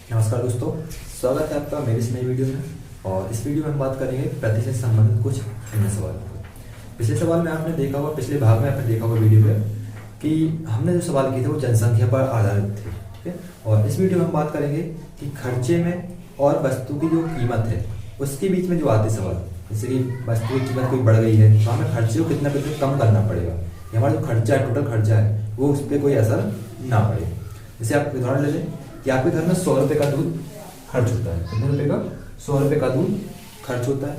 नमस्कार दोस्तों, स्वागत है आपका मेरी इस नई वीडियो में। और इस वीडियो में हम बात करेंगे प्रतिशत से संबंधित कुछ अन्य सवालों को। पिछले सवाल में आपने देखा होगा, पिछले भाग में आपने देखा होगा वीडियो पे कि हमने जो सवाल किए थे वो जनसंख्या पर आधारित थे, ठीक है। और इस वीडियो में हम बात करेंगे कि खर्चे में और वस्तु की जो कीमत है उसके बीच में जो आते सवाल, जैसे कि वस्तु की कीमत कोई बढ़ गई है तो हमें खर्चे को कितना प्रतिशत कम करना पड़ेगा, या हमारा जो खर्चा है, टोटल खर्चा है, वो उस पर कोई असर ना पड़े। जैसे आप उदाहरण ले लें कि आपके घर में 100 रुपये का दूध खर्च होता है। कितने रुपये का? 100 रुपये का दूध खर्च होता है।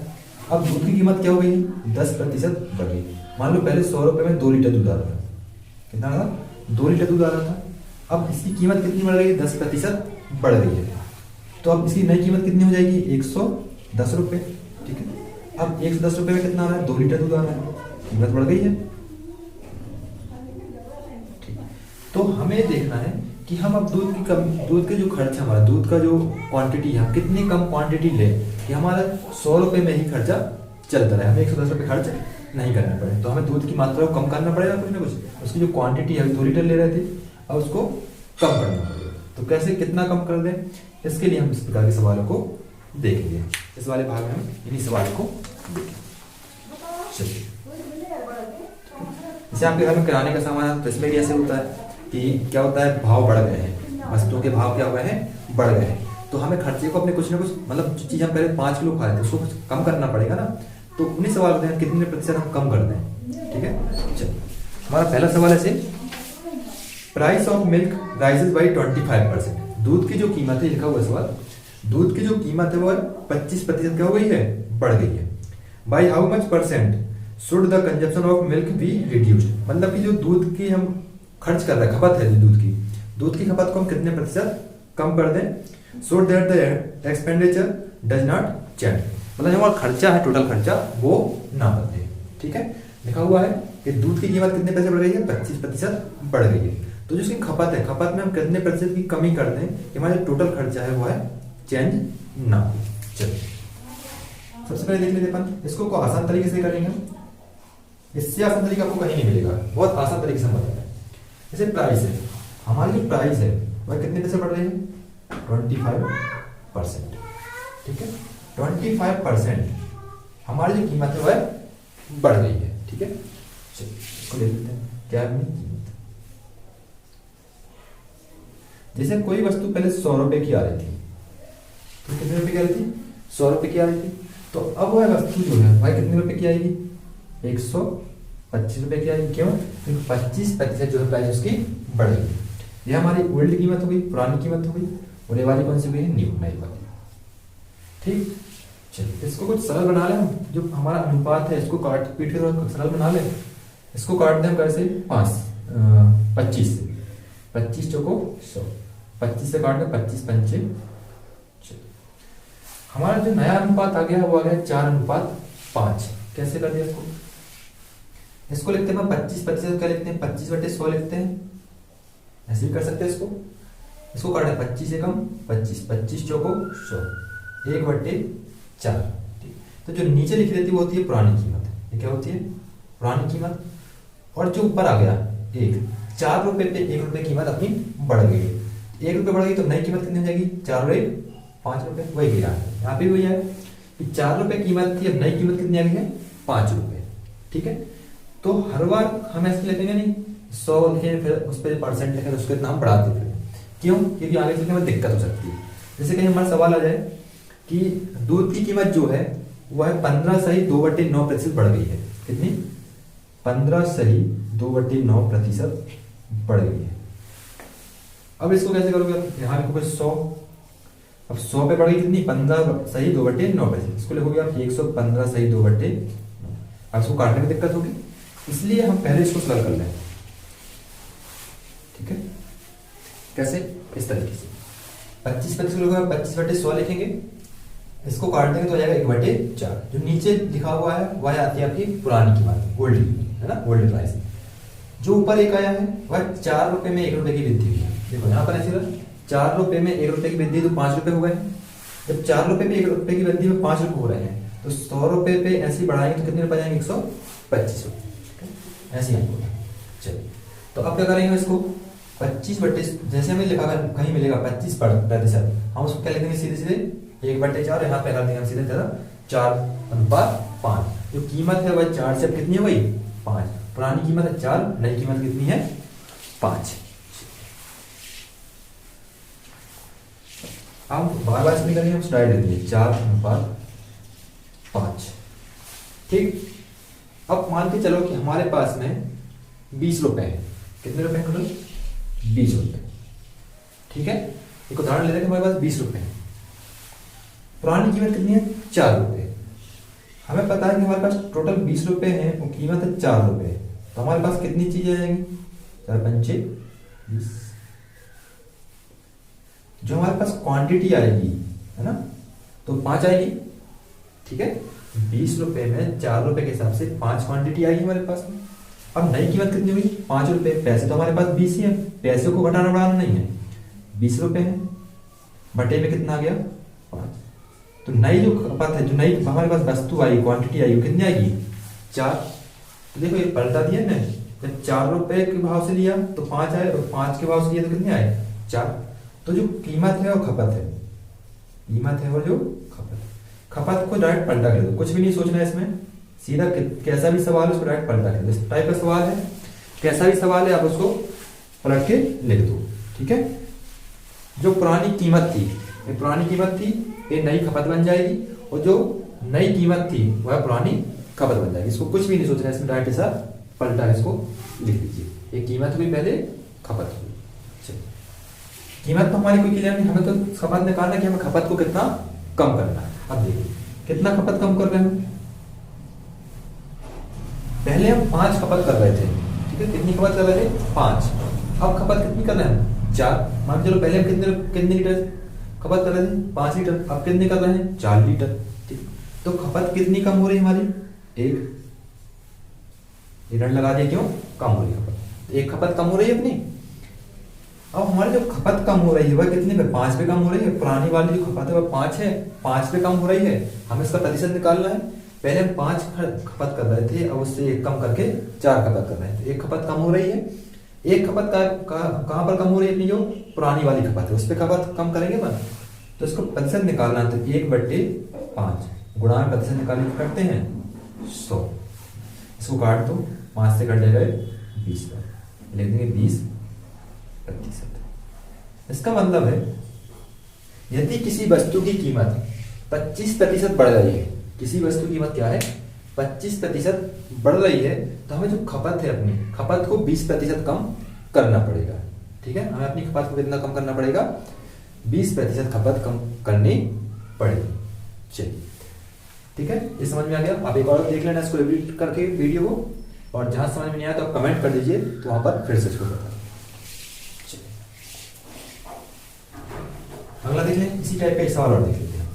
अब दूध की कीमत क्या हो गई? 10% बढ़ गई। मान लो पहले 100 रुपये में 2 लीटर दूध आ रहा था। कितना था? 2 लीटर दूध आ रहा था। अब इसकी कीमत कितनी बढ़ गई? 10% बढ़ गई है। तो अब इसकी नई कीमत कितनी हो जाएगी? 110 रुपये, ठीक है। अब 110 रुपये में कितना आ रहा है? 2 लीटर दूध आ रहा है, कीमत बढ़ गई है। ठीक, तो हमें देखना है कि हम अब दूध के जो खर्च, हमारा दूध का जो क्वांटिटी है, हम कितनी कम क्वांटिटी लें कि हमारा 100 रुपये में ही खर्चा चलता रहे, हमें 110 रुपये खर्च नहीं करना पड़े। तो हमें दूध की मात्रा को कम करना पड़ेगा कुछ ना कुछ। उसकी जो क्वांटिटी है, 2 लीटर ले रहे थे, अब उसको कम करना पड़ेगा। तो कैसे, कितना कम कर दें, इसके लिए हम इस प्रकार के सवालों को देखेंगे। इस वाले भाग में हम इन्हीं सवालों को देखेंगे। चलिए, जैसे आपके घर में किराने का सामान है तो इसमें भी ऐसे होता है कि क्या होता है, भाव बढ़ गए हैं, वस्तुओं के भाव क्या हुए हैं? बढ़ गए हैं। तो हमें खर्चे को अपने कुछ ना कुछ, मतलब जो चीज़ हम पहले 5 किलो खा रहे थे उसको कुछ कम करना पड़ेगा ना। तो उन्हीं सवाल होते हैं कितने प्रतिशत हम कम कर दें, ठीक है। चलिए, हमारा पहला सवाल है, price of milk rises by 25%। दूध की जो कीमत है, लिखा हुआ सवाल, दूध की जो कीमत है वो 25% क्या हो गई है? बढ़ गई है। By how much percent should the consumption of milk be reduced. मतलब कि जो दूध की हम खर्च कर रहे हैं, खपत है दूध की खपत को हम कितने प्रतिशत कम कर दें, so that the expenditure does not change. मतलब जो हमारा खर्चा है, टोटल खर्चा, वो ना बदले, ठीक है। लिखा हुआ है कि दूध की कीमत कितने पैसे बढ़ गई है? 25% बढ़ गई है। तो जो इसकी खपत है, खपत में हम कितने प्रतिशत की कमी कर दें कि हमारा टोटल खर्चा है वो है चेंज ना हो। चलिए, सबसे पहले देख लेते अपन इसको आसान तरीके से करेंगे। इससे आसान तरीका आपको कहीं नहीं मिलेगा, बहुत आसान तरीके से बताया है। जैसे प्राइस है, हमारी जो प्राइस है वह कितने पैसे बढ़ रही है? 25%, ठीक है। 25% हमारी जो कीमत है वह बढ़ गई है, ठीक है। चलिए, इसको देख लेते हैं क्या है कीमत। जैसे कोई वस्तु पहले 100 रुपए की आ रही थी, तो कितने रुपए की आ रही थी? 100 रुपए की आ रही थी। तो अब वह वस्तु जो है वह कितने रुपए की आएगी? 125 रुपए की आएगी। क्यों? क्योंकि 25% जो है प्राइस उसकी बढ़ गई। यह हमारी ओल्ड कीमत हो गई, पुरानी कीमत हो गई, और ये वाली कौन सी हुई है? न्यू, नई वाली, ठीक। चलिए, इसको कुछ सरल बना लें। जो हमारा अनुपात है इसको काट पीट के थोड़ा सरल बना लें। इसको काट दें हम कैसे? 25 से, 25 चौको 100, 25 से काट दें 25 पंचे। हमारा जो नया अनुपात आ गया वो आ गया 4:5। कैसे कर दिया इसको? इसको लिखते हैं 25% क्या लिखते हैं? 25/100 लिखते हैं। ऐसे ही कर सकते हैं इसको काटना 25 से कम 25, 25 चौको 100, 1/4, ठीक। तो जो नीचे लिखी रहती है वो होती है पुरानी कीमत। ये क्या होती है? पुरानी कीमत। और जो ऊपर आ गया 4 रुपए पे 1 रुपए कीमत अपनी बढ़ गई। 1 रुपए बढ़ गई तो नई कीमत कितनी हो जाएगी? 4 और 1 5 रुपए। वही गिरा है यहाँ पे, वही है कि 4 रुपए कीमत थी, अब नई कीमत कितनी आ गई है? 5 रुपए, ठीक है। तो हर बार हम ऐसे लिखेंगे नहीं, 100 लिखे फिर उस पर परसेंट लिखे उसके नाम बढ़ाते फिर। क्यों? क्योंकि आगे चलकर हमें दिक्कत हो सकती है। जैसे कहीं हमारा सवाल आ जाए कि दूध की कीमत जो है वह 15/2/9% बढ़ गई है। कितनी? 15/2/9% बढ़ गई है। अब इसको कैसे करोगे? यहाँ लिखोगे 100। अब 100 पे बढ़ गई कितनी? 15/2/9%। इसको लिखोगे आप 115/2/9। अब इसको काटने में दिक्कत होगी, इसलिए हम पहले इसको सरल कर लें, ठीक है। कैसे? इस तरीके से 25% लोग 25/100 लिखेंगे, इसको काट देंगे तो आ जाएगा 1/4। जो नीचे लिखा हुआ है वह आती है आपकी पुरानी कीमत, ओल्ड, है ना, ओल्ड प्राइस। जो ऊपर एक आया है वह 4 रुपए में 1 रुपए की वृद्धि हुई है। देखो यहाँ पर ऐसे 4 रुपए में 1 रुपए की वृद्धि तो 5 रुपए हो गए। जब 4 रुपए में 1 रुपए की वृद्धि में 5 रुपए हो रहे हैं तो 100 रुपए पे ऐसे बढ़ाएंगे तो कितने रुपए जाएंगे? 125 रुपए, ऐसे ही हमको। चलिए, तो अब क्या करेंगे? इसको 25 जैसे हमें लिखा कहीं मिलेगा 25%, हम उसको क्या लिख देंगे सीधे सीधे 1/4, यहाँ पे कर देंगे हम सीधे तरह 4:5। जो कीमत है वह 4 से अब कितनी है भाई 5। पुरानी कीमत है 4, नई कीमत कितनी है 5। हम बार बार इसमें करेंगे, हम स्लाइड दे देंगे 4:5। ठीक, अब मान के चलो कि हमारे पास में 20 रुपए है। कितने रुपए टोटल 20 रुपए। ठीक है, एक उदाहरण ले रहे हैं, हमारे पास 20 रुपए है। पुरानी कीमत कितनी है 4 रुपए। हमें पता है कि हमारे पास टोटल 20 रुपए है और कीमत है 4 रुपए। तो हमारे पास कितनी चीजें आ जाएंगी 4×5 = 20। जो हमारे पास क्वांटिटी आएगी है ना, तो 5 आएगी। ठीक है, 20 रुपए में 4 रुपए के हिसाब से 5 क्वांटिटी आएगी हमारे पास में। अब नई कीमत कितनी हुई 5 रुपए। पैसे तो हमारे पास 20 ही है, पैसे को घटाना बढ़ाना नहीं है। 20 रुपए है, बटे में कितना आ गया 5। तो नई जो खपत है, जो नई हमारे पास वस्तु आई, क्वांटिटी आई, वो कितनी आएगी 4। तो देखो ये पलटा दिया ना, जब 4 रुपए के भाव से लिया तो 5 आए, और 5 के भाव से लिया तो कितने आए 4। तो जो कीमत है वो खपत है, कीमत है वो जो खपत को डायरेक्ट पलटा कर दो, कुछ भी नहीं सोचना है इसमें। सीधा कैसा भी सवाल है उसको डायरेक्ट पलटा कर दो। इस टाइप का सवाल है, कैसा भी सवाल है आप उसको पलट के लिख दो। ठीक है, जो पुरानी कीमत थी, ये पुरानी कीमत थी, ये नई खपत बन जाएगी, और जो नई कीमत थी वह पुरानी खपत बन जाएगी। इसको कुछ भी नहीं सोचना है इसमें, डायरेक्ट ऐसा पलटा इसको लिख दीजिए। ये कीमत हुई पहले, खपत हुई। कीमत तो हमारी कोई क्लियर नहीं, हमें तो खपत निकालना है कि हमें खपत को कितना कम करना है। अब देखिए कितना खपत कम कर रहे हैं। पहले हम 5 खपत कर रहे थे। ठीक है, कितनी खपत कर रहे थे 5। अब खपत कितनी कर रहे हैं 4। मान चलो पहले हम कितने लीटर खपत कर रहे थे 5 लीटर, अब कितने कर रहे हैं 4 लीटर। ठीक, तो खपत कितनी कम हो रही है हमारी 1 लीटर लगा दिया, क्यों कम हो रही है खपत। एक खपत कम हो रही है अपनी। अब हमारी जो खपत कम हो रही है वह कितने पे 5 पे कम हो रही है। पुरानी वाली जो खपत है वह 5 है, 5 पे कम हो रही है। हमें इसका प्रतिशत निकालना है। पहले हम 5 खपत कर रहे थे, अब उससे 1 कम करके 4 खपत कर रहे हैं। तो 1 खपत कम हो रही है। 1 खपत कहाँ पर कम हो रही है, अपनी जो पुरानी वाली खपत है उस पर खपत कम करेंगे ना, तो इसको प्रतिशत निकालना है। तो 1/5 गुणा में प्रतिशत निकालने करते हैं 100। इसको काट दो, 5 से कट जाएगा 20 पर, लिख देंगे 20%। इसका मतलब है यदि किसी वस्तु की कीमत 25% बढ़ रही है, किसी वस्तु की कीमत क्या है 25% बढ़ रही है, तो हमें जो खपत है अपनी खपत को 20% कम करना पड़ेगा। ठीक है, हमें अपनी खपत को कितना कम करना पड़ेगा 20% खपत कम करनी पड़ेगी। चलिए ठीक है, ये समझ में आ गया। आप एक और देख लेना इसको रिपीट करके वीडियो को, और जहां समझ में नहीं आया तो आप कमेंट कर दीजिए, तो वहां पर फिर से इसको बता। अगला देख लें, इसी टाइप का एक सवाल और देख लेते हैं।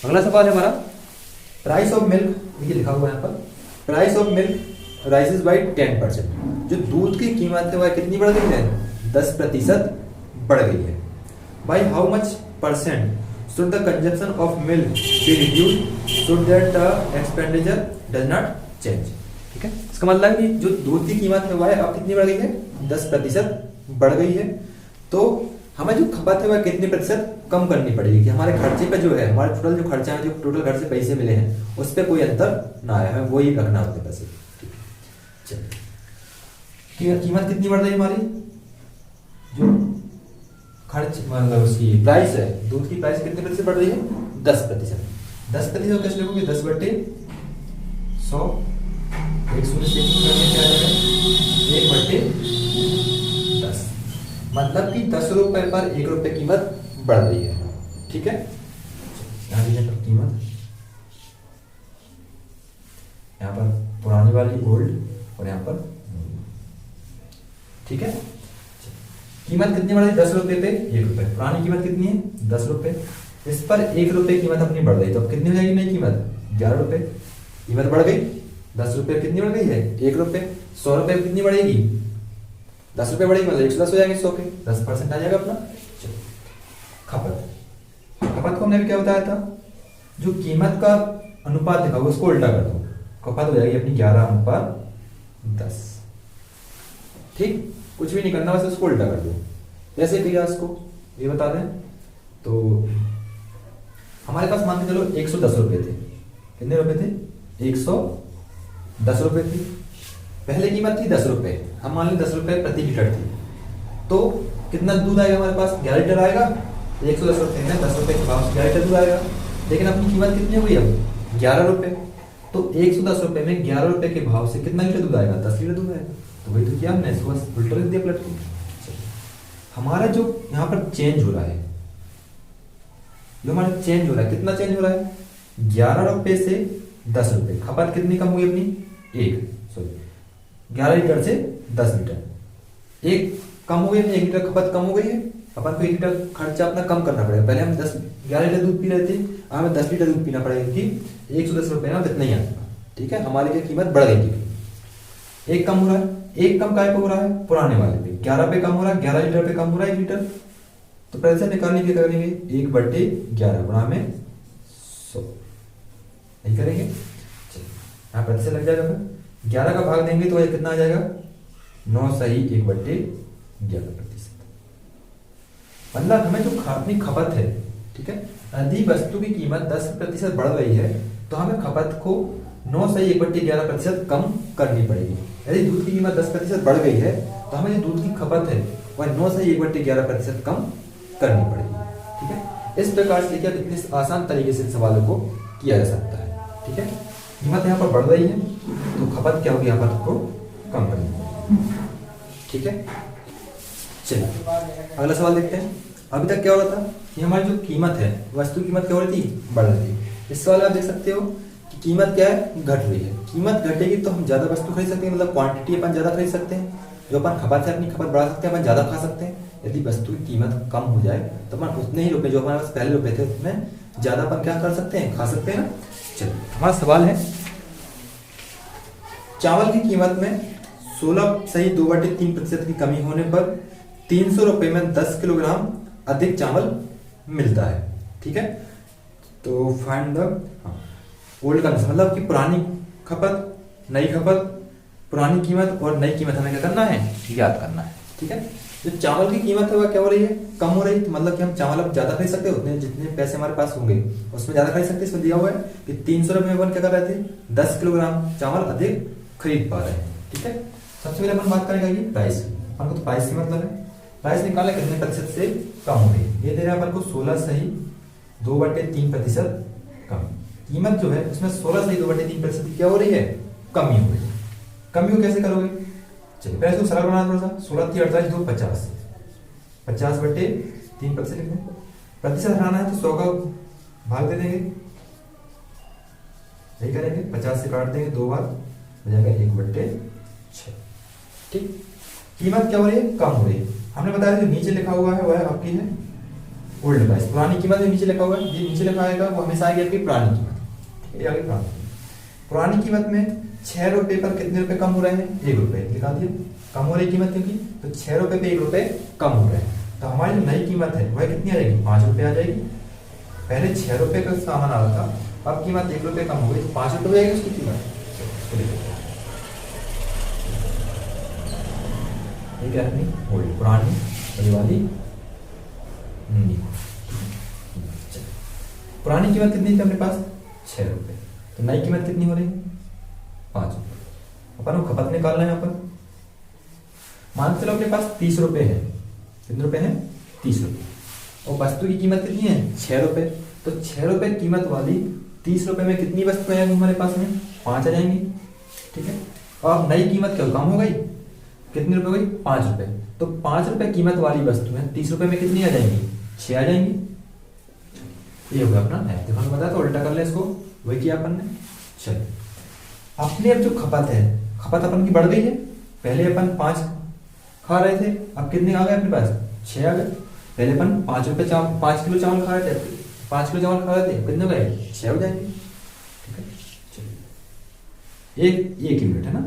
अगला सवाल है हमारा, प्राइस ऑफ मिल्क, देखिए लिखा हुआ है यहाँ पर, price of milk rises by 10%। जो दूध की कीमत है वह कितनी बढ़ गई है 10% बढ़ गई है। By how much percent should the consumption of milk be reduced so that the expenditure does not change. ठीक है, इसका मतलब कि जो दूध की कीमत है वह अब कितनी बढ़ गई है 10% बढ़ गई है। तो हमें जो खपत है वह कितने प्रतिशत कम करनी पड़ेगी कि हमारे खर्चे पे जो है, हमारे टोटल जो खर्चा है, जो टोटल घर से पैसे मिले हैं उस पर कोई अंतर ना आए, हमें वही रखना होते पैसे। चलिए कीमत कितनी बढ़ रही है हमारी, जो खर्च मतलब उसकी प्राइस है, दूध की प्राइस कितने प्रतिशत बढ़ रही है 10%। 10% कैसे लिखोगे 10/100, 1/10, मतलब कि 10 रुपए पर 1 रुपए कीमत बढ़ रही है। ठीक है, कीमत यहाँ पर पुरानी वाली ओल्ड और यहाँ पर, ठीक है। कीमत कितनी बढ़ रही है 10 रुपए पे 1 रुपए। पुरानी कीमत कितनी है 10 रुपए, इस पर 1 रुपए कीमत अपनी बढ़ रही, तो अब कितनी हो जाएगी नई कीमत 11 रुपए। कीमत बढ़ गई 10 रुपए, कितनी बढ़ गई है 1 रुपए। 100 रुपए कितनी बढ़ेगी 10 रुपए बढ़ेगी, मतलब 110 हो जाएंगे 100 के, 10% आ जाएगा अपना। खपत, खपत को हमने भी क्या बताया था, जो कीमत का अनुपात लिखा हुआ उसको उल्टा कर दो, खपत हो जाएगी अपनी 11:10। ठीक, कुछ भी नहीं करना, बस उसको उल्टा कर दो। कैसे किया उसको ये बता दें। तो हमारे पास मान के चलो 110 रुपए थे। कितने रुपए थे? 110 रुपए थी। पहले कीमत थी 10 रुपए, हम मान लें 10 रुपए प्रति लीटर थी। तो कितना दूध आएगा हमारे पास? 11 लीटर आएगा। 110 रुपए में 10 रुपए के भाव से 11 लीटर दूध आएगा। लेकिन अपनी कीमत कितनी हुई अब? 11 रुपए। तो 110 रुपए में 11 रुपए के भाव से कितना लीटर दूध आएगा? 10 लीटर दूध आएगा। तो वही तो किया हमने, इसको बस उल्टा रख दिया पलट के। हमारा जो यहाँ पर चेंज हो रहा है, जो हमारा चेंज हो रहा है, कितना चेंज हो रहा है? 11 रुपए से 10 रुपए। खपत कितनी कम हुई अपनी? 11 लीटर से 10 लीटर। एक कम हो गई, 1 लीटर खपत कम हो गई है। अपन को 1 लीटर खर्चा अपना कम करना पड़ेगा। पहले हम 11 लीटर दूध पी रहे थे, हमें 10 लीटर दूध पीना पड़ेगा क्योंकि 110 रुपए ना कितना ही आता। ठीक है, हमारी क्या कीमत बढ़ गई थी। एक कम हो रहा है, एक कम काय पे हो रहा है? पुराने वाले पे। 11 पे कम हो रहा है, 11 लीटर पे कम हो रहा है 1 लीटर। तो प्रतिशत निकालने के करेंगे 1/11 गुणा में 100, नहीं करेंगे? यहाँ प्रतिशत लग जाएगा। फिर 11 का भाग देंगे तो ये कितना आ जाएगा? 9 सही 1/11 प्रतिशत। मतलब हमें जो अपनी खपत है, ठीक है, यदि वस्तु की कीमत 10% बढ़ रही है तो हमें खपत को 9 सही 1/11 प्रतिशत कम करनी पड़ेगी। यदि दूध की कीमत 10% बढ़ गई है तो हमें जो दूध की खपत है वह 9 सही 1/11 प्रतिशत कम करनी पड़ेगी। ठीक है, इस प्रकार से क्या इतने आसान तरीके से सवालों को किया जा सकता है। ठीक है, कीमत यहाँ पर बढ़ रही है तो खपत क्या होगी? यहाँ पर को कम करनी पड़ेगी। ठीक है, चलिए अगला सवाल देखते हैं। अभी तक क्या हो रहा था कि हमारी जो कीमत है, वस्तु कीमत क्या हो रही थी? बढ़ रही थी। इस सवाल में आप देख सकते हो कि कीमत क्या है? घट रही है। कीमत घटेगी तो हम ज्यादा वस्तु खरीद सकते हैं, मतलब क्वांटिटी अपन ज्यादा खरीद सकते हैं। जो अपन खपत है अपनी खपत बढ़ा सकते हैं, अपन ज्यादा खा सकते हैं। यदि वस्तु की कीमत कम हो जाए तो अपन उतने ही रुपए जो हमारे पास पहले रुपए थे उसमें ज्यादा अपन क्या कर सकते हैं? खा सकते हैं ना। चलिए हमारा सवाल है, चावल की कीमत में 16 सही 2/3% की कमी होने पर 300 रुपए में 10 किलोग्राम अधिक चावल मिलता है। ठीक है, तो फाइंड द ओल्ड कंडीशन, मतलब कि पुरानी खपत, नई खपत, पुरानी कीमत और नई कीमत हमें क्या करना है? याद करना है। ठीक है, जो चावल की कीमत है वह क्या हो रही है? कम हो रही है। तो मतलब कि हम चावल अब ज्यादा खरीद सकते हैं, उतने जितने पैसे हमारे पास होंगे उसमें ज्यादा खरीद सकते हैं। इसमें दिया हुआ है कि 300 रुपए में अपन क्या कर रहे थे? 10 किलोग्राम चावल अधिक खरीद पा रहे हैं। ठीक है, सबसे पहले अपन बात करेंगे ये प्राइस। अपन को तो प्राइस की मतलब है, प्राइस निकालना कितने प्रतिशत से कम हो रही है। ये दे रहा है अपन को 16 सही 2/3% कम। कीमत जो है उसमें 16 सही 2/3% क्या हो रही है? कमी हो रही है। कमी को कैसे करोगे? चलिए पहले इसको सरल बनाना थोड़ा सा। 16 3 48 2 50, 50/3% लिखना है। प्रतिशत हटाना है तो 100 का भाग दे देंगे, यही करेंगे। 50 से काट देंगे 2 बार, हो जाएगा 1/6। ठीक, कीमत क्या हो रही है? कम हो रही है। हमने बताया जो नीचे लिखा हुआ है वह आपकी है ओल्ड प्राइस। पुरानी कीमत जो नीचे लिखा हुआ है, ये नीचे लिखा आएगा वो हमेशा आएगी आपकी पुरानी कीमत। ये आगे पुरानी कीमत में 6 रुपए पर कितने रुपए कम हो रहे हैं? 1 रुपए लिखा दिया। कम हो रही कीमत क्योंकि तो 6 रुपए पे 1 रुपए कम हो रहे हैं। तो हमारी जो नई कीमत है वह कितनी आ जाएगी? 5 रुपए आ जाएगी। पहले 6 रुपए का सामान आ रहा था, अब कीमत 1 रुपए कम हो गई तो 5 रुपए हो जाएगी उसकी कीमत। ये क्या है? ओल्ड, पुरानी, ये वाली न्यू। पुरानी कीमत कितनी थी अपने पास? 6 रुपए। तो नई कीमत कितनी हो रही है? 5 रुपए। अपन को खपत निकालना है। यहाँ पर मान चलो अपने पास 30 रुपए है। कितने रुपए हैं? 30 रुपए। और वस्तु की कीमत कितनी है? 6 रुपए। तो 6 रुपए कीमत वाली 30 रुपए में कितनी वस्तु है हमारे पास में? 5 आ जाएंगी। ठीक है, और नई कीमत क्या कम हो गई? कितने रुपए हो गई? 5 रुपए। तो 5 रुपए कीमत वाली वस्तु है 30 रुपए में कितनी आ जाएंगी? 6 आ जाएंगी। ये हो गया अपना है। देखो हमने बताया तो उल्टा कर ले इसको, वही किया अपन ने। चलो अपने अब जो खपत है, खपत अपन की बढ़ गई है। पहले अपन 5 खा रहे थे, अब कितने आ गए अपने पास? 6 आ गए। पहले अपन 5 रुपए 5 किलो चावल खा रहे थे, 5 किलो चावल खा रहे थे, कितने हो गए? 6 हो जाएंगे। ठीक है, चलिए एक यूनिट है ना,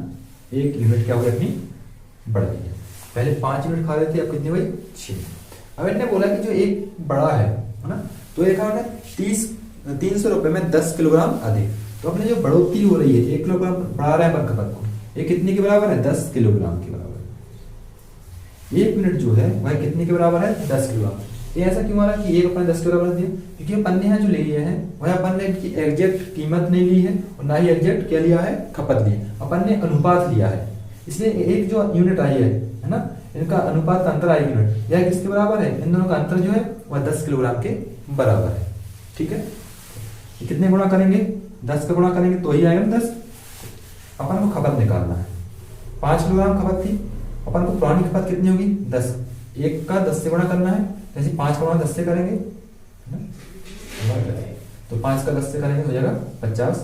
1 यूनिट क्या हो गई अपनी? बढ़ गई है। पहले 5 यूनिट खा रहे थे, अब कितने हुए? 6। अब इन्होंने बोला कि जो एक बड़ा है ना, तो एक है 300 रुपए में 10 किलोग्राम अधिक। तो अपने जो बढ़ोतरी हो रही है 1 किलोग्राम बढ़ा रहा है अपन खपत को, ये कितने के बराबर है 10 किलोग्राम के बराबर। 1 मिनट जो है वह कितने के बराबर है 10 किलोग्राम। ये ऐसा क्यों आ रहा है कि एक अपन 10 किलोग्राम दिया, क्योंकि अपन ने यहाँ जो ले लिया है वह अपन ने इनकी एग्जैक्ट कीमत नहीं ली है और ना ही एग्जैक्ट क्या लिया है खपत ली है, अपन ने अनुपात लिया है। इसलिए एक जो यूनिट आई है ना, इनका अनुपात अंतर आई यूनिट, यह किसके बराबर है, इन दोनों का अंतर जो है वह 10 किलोग्राम के बराबर है। ठीक है, कितने गुणा करेंगे 10 का गुणा करेंगे तो ही आएगा 10। अपन को खपत निकालना है, 5 किलोग्राम खपत थी, अपन को पुरानी खपत कितनी होगी 10, एक का 10 से गुणा करना है, जैसे 5 का गुणा 10 से करेंगे तो 5 का 10 से करेंगे हो जाएगा 50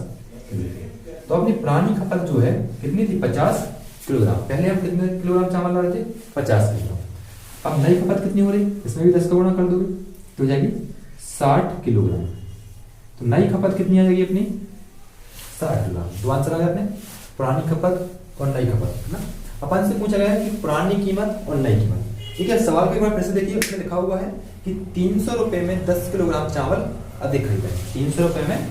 किलोग्राम। तो अपनी पुरानी खपत जो है कितनी थी 50 किलोग्राम। पहले हम कितने किलोग्राम चावल ला रहे थे 50 किलोग्राम। अब नई खपत कितनी हो रही, इसमें भी 10 का गुणा कर दोगे तो हो जाएगी 60 किलोग्राम। तो नई खपत कितनी आ जाएगी अपनी 60 किलोग्राम। तो आंसर आ गया अपने पुरानी खपत और नई खपत है ना। अपन से पूछा गया है कि पुरानी कीमत और नई कीमत। ठीक है, सवाल को एक बार फिर से देखिए, उसमें लिखा हुआ है कि 300 रुपए में 10 किलोग्राम चावल अधिक खरीदा है। 300 रुपए में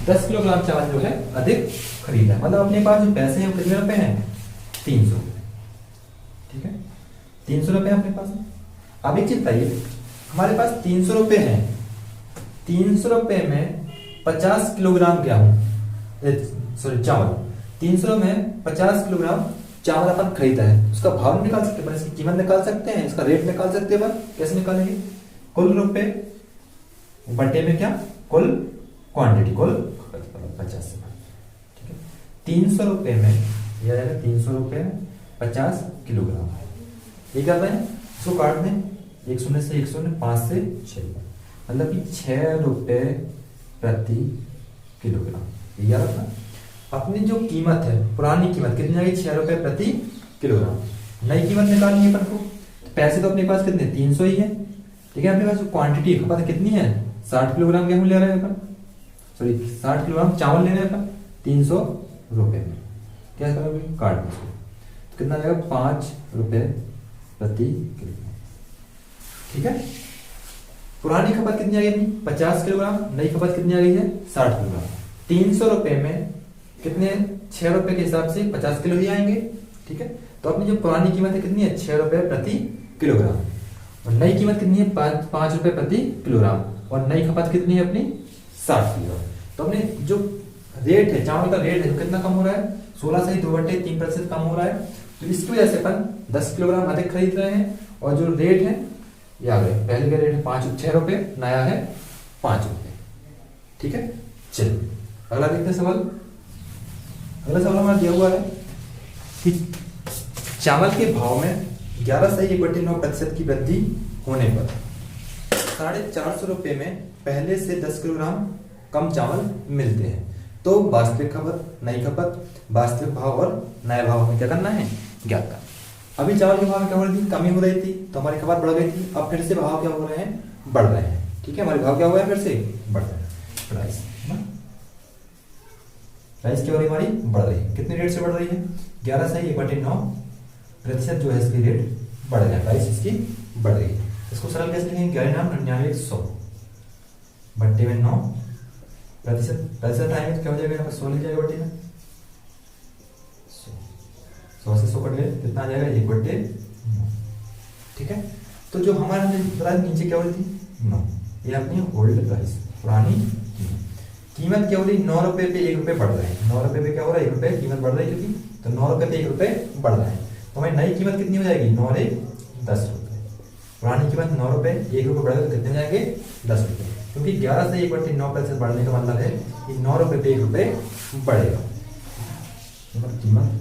10 किलोग्राम चावल जो है अधिक खरीदा है, मतलब अपने पास जो पैसे हैं वो कितने रुपए हैं 300। ठीक है, 300 रुपए अपने पास। अब एक चीज बताइए, हमारे पास 300 रुपए हैं, 300 रुपए में 50 किलोग्राम गेहूं सॉरी चावल, 300 में 50 किलोग्राम चावल अपन खरीदा है, उसका भाव निकाल सकते हैं, इसकी कीमत निकाल सकते हैं, इसका रेट निकाल सकते हैं। अपन कैसे निकालेंगे, कुल रुपए बटे में क्या कुल क्वांटिटी, कुल 50 से। ठीक है, 300 रुपए में यह रहेगा 300 रुपए 50 किलोग्राम। ये कर रहे हैं, इसको काट दें, 1 शून्य से 1 शून्य, 5 से 6, मतलब कि 6 रुपए प्रति किलोग्राम। ये याद रखना। अपनी जो कीमत है पुरानी कीमत कितनी आएगी 6 रुपए प्रति किलोग्राम। नई कीमत निकालनी है अपन को, पैसे तो अपने पास कितने 300 ही है। ठीक है, अपने पास जो क्वांटिटी खपत कितनी है 60 किलोग्राम गेहूं ले रहे हैं अपन, सॉरी 60 किलोग्राम चावल ले रहे हैं अपन 300 रुपए में। क्या करोगे काट दो, तो कितना जाएगा 5 रुपए प्रति किलोग्राम। ठीक है, पुरानी खपत कितनी आ गई अपनी 50 किलोग्राम, नई खपत कितनी आ गई है 60 किलोग्राम। 300 रुपए में कितने 6 रुपए के हिसाब से 50 किलो ही आएंगे। ठीक है, तो अपनी जो पुरानी कीमत है कितनी है 6 रुपए प्रति किलोग्राम, और नई कीमत कितनी है 5 रुपए प्रति किलोग्राम, और नई खपत कितनी है अपनी 60 किलोग्राम। तो अपने जो रेट है चावल का रेट है कितना कम हो रहा है 16 से 2/3% कम हो रहा है। तो इसकी वजह से अपन 10 किलोग्राम अधिक खरीद रहे हैं, और जो रेट है ये आ गए, पहले का रेट है 6 रुपए, नया है 5 रुपए। ठीक है, चलिए अगला देखते हैं सवाल। अगला सवाल हमारा दिया हुआ है कि चावल के भाव में 11.1/9% की वृद्धि होने पर 450 रुपए में पहले से 10 किलोग्राम कम चावल मिलते हैं, तो वास्तविक खपत, नई खपत, वास्तविक भाव और नए भाव में क्या करना है ज्ञात करना। अभी चावल के भाव में क्या हो रही थी कमी हो रही थी, तो हमारी खपत बढ़ गई थी। अब फिर से भाव क्या हो रहे हैं बढ़ रहे हैं। ठीक है, हमारे भाव क्या हुआ है फिर से बढ़ रहे हैं। प्राइस प्राइस क्या हो रही है हमारी बढ़ रही है। कितने रेट से बढ़ रही है 11.1/9% जो है इसकी रेट बढ़ गया, प्राइस इसकी बढ़ गई। इसको सरल कैसे लिखेंगे 11,99,100 बट्टे में 9%, प्रतिशत आएंगे तो क्या हो जाएगा यहाँ पर 100 लिख जाएगा बट्टे में 100 से 100 कट गए, कितना आ जाएगा 1/9। ठीक है, तो जो हमारे प्राइस नीचे क्या हो रही थी 9, ये अपनी ओल्ड प्राइस पुरानी कीमत क्या हो रही 9 रुपए पे 1 रुपए बढ़ रहे हैं। 9 रुपए पे क्या हो रहा है 1 रुपए कीमत बढ़ रही है, क्योंकि तो 9 रुपए पे 1 रुपए बढ़ रहा है। तो हमारी नई कीमत कितनी हो जाएगी 9 और 1 10 रुपए। पुरानी कीमत 9 रुपए 1 रुपए बढ़ेगा तो कितने हो जाएंगे 10 रुपए, क्योंकि 11 से 1/9% बढ़ने का मतलब है कि 9 रुपए पे 1 रुपए बढ़ेगा। कीमत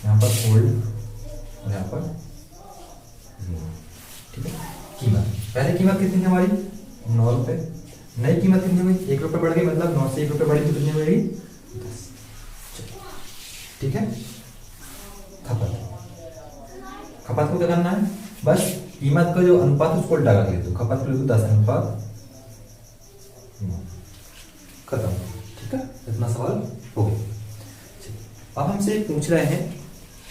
यहाँ पर ओल्ड और यहाँ पर ठीक है। कीमत पहले कीमत कितनी है हमारी 9 रुपए, नई कीमत कितनी हुई 1 रुपए बढ़ गई, मतलब 9 से 1 रुपए बढ़ी तो कितनी मिलेगी 10। ठीक है, खपत खपत को क्या करना है बस कीमत का जो अनुपात उसको उल्टा कर दो, खपत को लिखो 10 अनुपात 9 खत्म। ठीक है, इतना सवाल हो गया। अब हमसे पूछ रहे हैं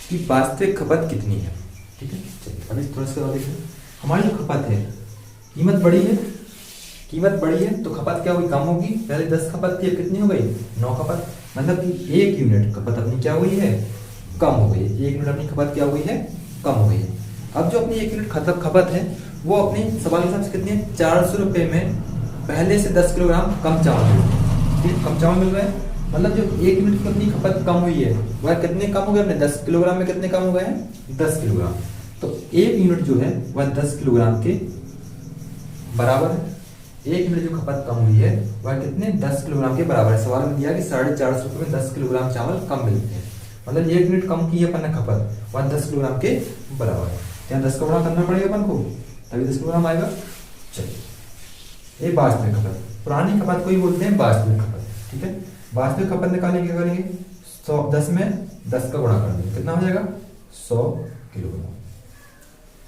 कि वास्तविक खपत कितनी है। ठीक है, चलिए अभी थोड़ा सा देखिए, हमारी जो खपत है कीमत बढ़ी है, कीमत बढ़ी है तो खपत क्या हुई, कम होगी। पहले 10 खपत थी, अब कितनी हो गई, 9 खपत। मतलब कि 1 यूनिट खपत अपनी क्या हुई है, कम हो गई है। 1 यूनिट अपनी खपत क्या हुई है, कम हो गई है। अब जो अपनी 1 यूनिट खपत है वो अपनी सवाल के हिसाब से कितनी है, 400 रुपये में पहले से 10 किलोग्राम कम चावल मिल रहा है। ठीक, कम चावल मिल रहा है, मतलब जो 1 यूनिट की अपनी खपत कम हुई है वह कितने कम हो गए अपने, 10 किलोग्राम में कितने कम हो गए हैं, 10 किलोग्राम। तो 1 यूनिट जो है वह 10 किलोग्राम के बराबर है। 1 यूनिट जो खपत कम हुई है वह कितने, 10 किलोग्राम के बराबर है। सवाल में दिया कि 450 रुपये में 10 किलोग्राम चावल कम मिलते हैं, मतलब 1 यूनिट कम की है अपन ने खपत, वह 10 किलोग्राम के बराबर है। यहाँ 10 का गुणा करना पड़ेगा अपन को, तभी 10 किलोग्राम आएगा। चलिए, ये वास्तविक खपत, पुरानी खपत को ही बोलते हैं वास्तविक खपत। ठीक है, वास्तविक खपत निकालने क्या करेंगे, 10 में 10 का गुणा कर देंगे, कितना हो जाएगा, 100 किलोग्राम।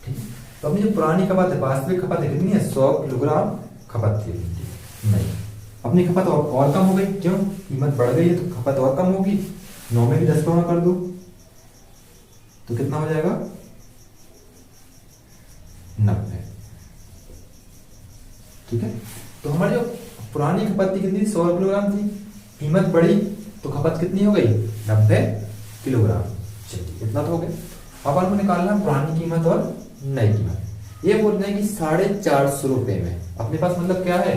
ठीक, तो अपनी जो पुरानी खपत है, वास्तविक खपत है कितनी है, 100 किलोग्राम खपत थी। नहीं, अपनी खपत और कम हो गई, क्यों, कीमत बढ़ गई है तो खपत और कम होगी। 9 में भी 10 का गुणा कर दो तो कितना हो जाएगा, 90। ठीक है, तो हमारी जो पुरानी खपत थी कितनी, 100 किलोग्राम थी, कीमत बढ़ी तो खपत कितनी हो गई, 90 किलोग्राम। चलिए, इतना तो हो गया। अब आपको निकालना है पुरानी कीमत और नई कीमत। ये बोल रहे हैं कि 450 रुपए में अपने पास, मतलब क्या है,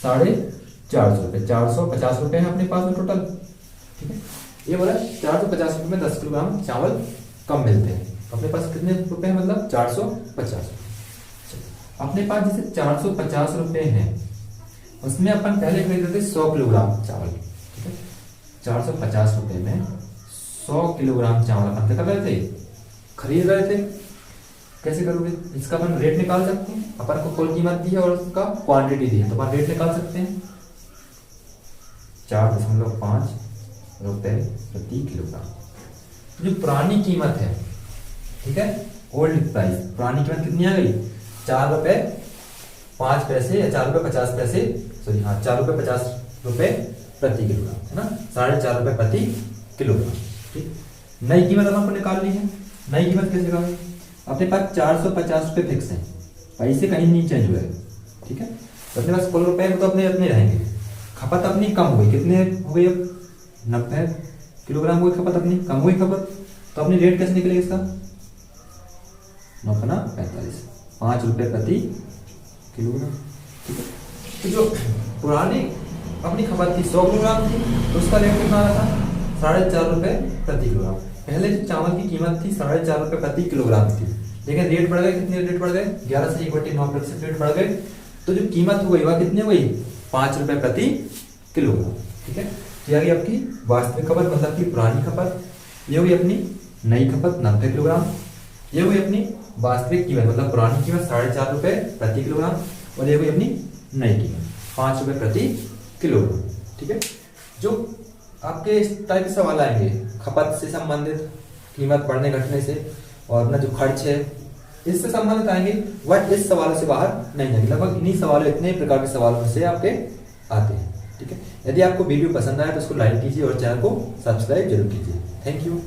450 रुपए, 450 रुपए है अपने पास में टोटल। ठीक है, ये बोला 450 रुपए में 10 किलोग्राम चावल कम मिलते हैं। अपने पास कितने रुपए हैं, मतलब 450। अपने पास जैसे 450 रुपए हैं, उसमें अपन पहले खरीदते थे 100 किलोग्राम चावल। ठीक है, 450 रुपए में 100 किलोग्राम चावल अपन क्या कर रहे थे, खरीद रहे थे। कैसे करोगे, इसका अपन रेट निकाल सकते हैं। अपन को कुल कीमत दी है और उसका क्वांटिटी दी है, तो अपन रेट निकाल सकते हैं, 4.5 रुपए प्रति किलोग्राम। जो पुरानी कीमत है, ठीक है, ओल्ड प्राइस, पुरानी कीमत कितनी आ गई, 4 रुपए 5 पैसे या 4 रुपए 50 पैसे, सॉरी हाँ, 4 रुपए 50 रुपए प्रति किलोग्राम, है ना, 4.5 रुपए प्रति किलोग्राम। ठीक, नई कीमत अपन को निकालनी है। नई कीमत कैसे निकालेंगे, अपने पास 450 रुपए फिक्स है, पैसे कहीं नहीं चेंज हुए। ठीक है, तो अपने पास कुल रुपए तो अपने अपने रहेंगे। खपत अपनी कम हो गई, कितने हो गई, अब 90 किलोग्राम हुई खपत, अपनी कम हुई खपत, तो अपनी रेट कैसे निकलेगी इसका, 9 45, 5 रुपए प्रति किलोग्राम। ठीक है, तो जो पुरानी अपनी खपत थी 100 किलोग्राम थी, तो उसका रेट कितना आ रहा था, 4.5 रुपए प्रति किलोग्राम। पहले जो चावल की कीमत थी 4.5 रुपए प्रति किलोग्राम थी, लेकिन रेट बढ़ गए, कितने रेट बढ़ गए, 11 से 1/9% रेट बढ़ गए, तो जो कीमत हो गई वह कितनी हो गई, 5 रुपए प्रति किलोग्राम। ठीक है, तो यह आपकी वास्तविक खपत, मतलब की पुरानी खपत। ये हुई अपनी नई खपत 90 किलोग्राम। ये हुई अपनी वास्तविक कीमत, मतलब पुरानी कीमत 4.5 रुपए प्रति किलोग्राम, और ये हुई अपनी नई कीमत 5 रुपए प्रति किलोग्राम। ठीक है, जो आपके इस टाइप के सवाल आएंगे खपत से संबंधित, कीमत बढ़ने घटने से, और अपना जो खर्च है इससे संबंधित आएंगे, बट इस सवालों से बाहर नहीं आएंगे। लगभग इन्हीं सवालों, इतने प्रकार के सवालों से आपके आते हैं। ठीक है, यदि आपको वीडियो पसंद आए तो उसको लाइक कीजिए और चैनल को सब्सक्राइब जरूर कीजिए। Thank you.